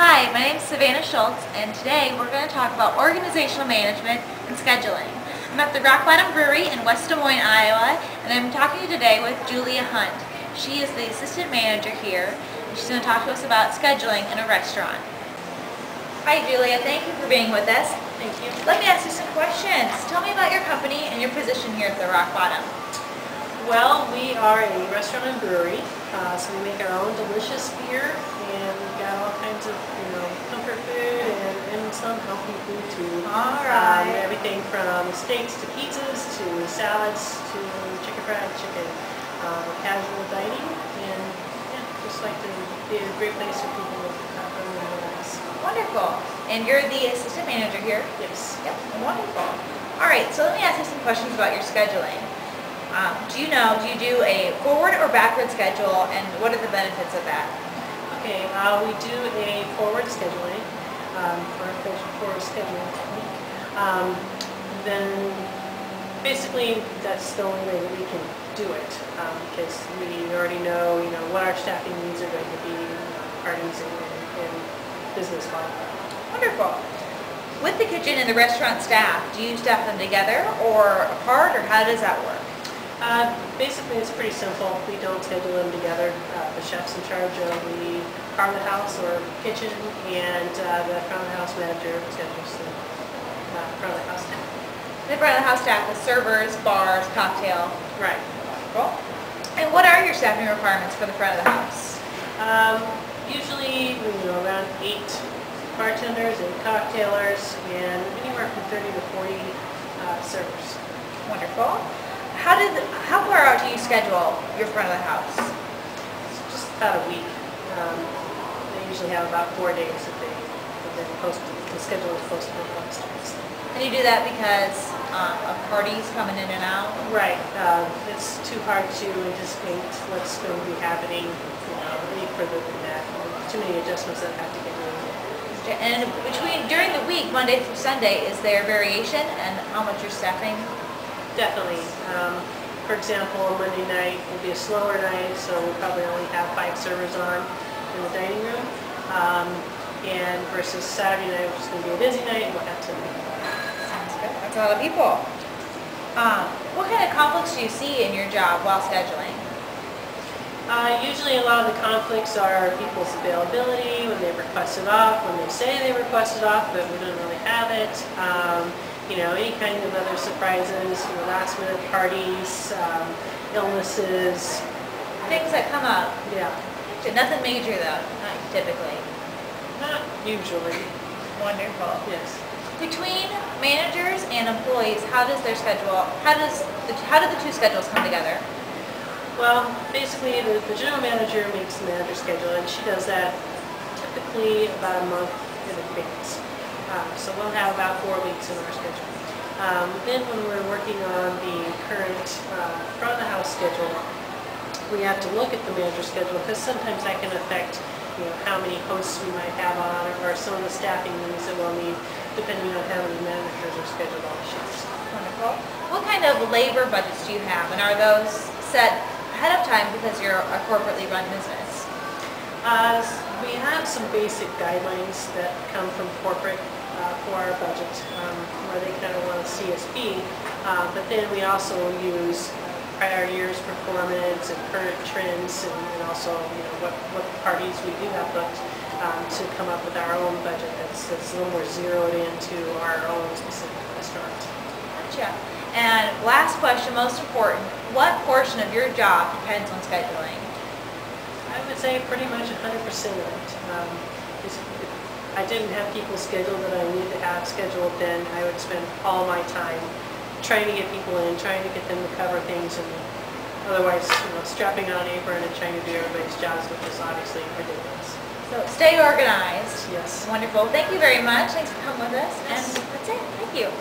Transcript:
Hi, my name is Savannah Schultz, and today we're going to talk about organizational management and scheduling. I'm at the Rock Bottom Brewery in West Des Moines, Iowa, and I'm talking to you today with Julia Hunt. She is the assistant manager here, and she's going to talk to us about scheduling in a restaurant. Hi Julia, thank you for being with us. Thank you. Let me ask you some questions. Tell me about your company and your position here at the Rock Bottom. Well, we are a restaurant and brewery, so we make our own delicious beer, and we've got all kinds of, comfort food and some healthy food too. All right. Everything from steaks to pizzas to salads to chicken fried chicken, casual dining, and just like to be a great place for people to come and relax. Wonderful. And you're the assistant manager here? Yes. Yep. Wonderful. All right, so let me ask you some questions about your scheduling. Do you do a forward or backward schedule, and what are the benefits of that? Okay, we do a forward scheduling for scheduling technique. Then basically that's the only way that we can do it because we already know what our staffing needs are going to be, parties and business volume. Wonderful. With the kitchen and the restaurant staff, do you staff them together or apart, or how does that work? Basically, it's pretty simple. We don't schedule them together. The chef's in charge of the front of the house or kitchen, and the front of the house manager schedules the front of the house staff. The front of the house staff with servers, bars, cocktail. Right. Cool. And what are your staffing requirements for the front of the house? Usually, around 8 bartenders, 8 cocktailers, and anywhere from 30 to 40 servers. Wonderful. How far out do you schedule your front of the house? It's just about a week. They usually have about 4 days that they're posted. The schedule is posted at once. And you do that because of parties coming in and out? Right. It's too hard to anticipate what's going to be happening any further than that. Too many adjustments that have to get made. And during the week, Monday through Sunday, is there variation in how much you're staffing? Definitely. For example, Monday night will be a slower night, so we'll probably only have 5 servers on in the dining room. And versus Saturday night, which is going to be a busy night, we'll have 10 people. Sounds good. That's a lot of people. What kind of conflicts do you see in your job while scheduling? Usually a lot of the conflicts are people's availability, when they request it off, when they say they request it off, but we don't really have it. Any kind of other surprises, last minute parties, illnesses. Things that come up. Yeah. Nothing major though, not typically. Not usually. Wonderful. Yes. Between managers and employees, how do the two schedules come together? Well, basically the general manager makes the manager schedule, and she does that typically about a month in advance. So we'll have about 4 weeks in our schedule. Then when we're working on the current front of the house schedule, we have to look at the manager's schedule because sometimes that can affect how many hosts we might have on, or some of the staffing needs that we'll need depending on how many managers are scheduled on the shifts. Wonderful. What kind of labor budgets do you have, and are those set ahead of time because you're a corporately run business? We have some basic guidelines that come from corporate for our budget, where they kind of want to see us be, but then we also use prior year's performance and current trends, and also what parties we do have booked to come up with our own budget that's a little more zeroed into our own specific restaurant. Gotcha. And last question, most important, what portion of your job depends on scheduling? I would say pretty much 100% of it. If I didn't have people scheduled that I need to have scheduled, then I would spend all my time trying to get people in, trying to get them to cover things, and otherwise strapping on an apron and trying to do everybody's jobs, which is obviously ridiculous. So stay organized. Yes. Wonderful. Thank you very much. Thanks for coming with us. Yes. And that's it. Thank you.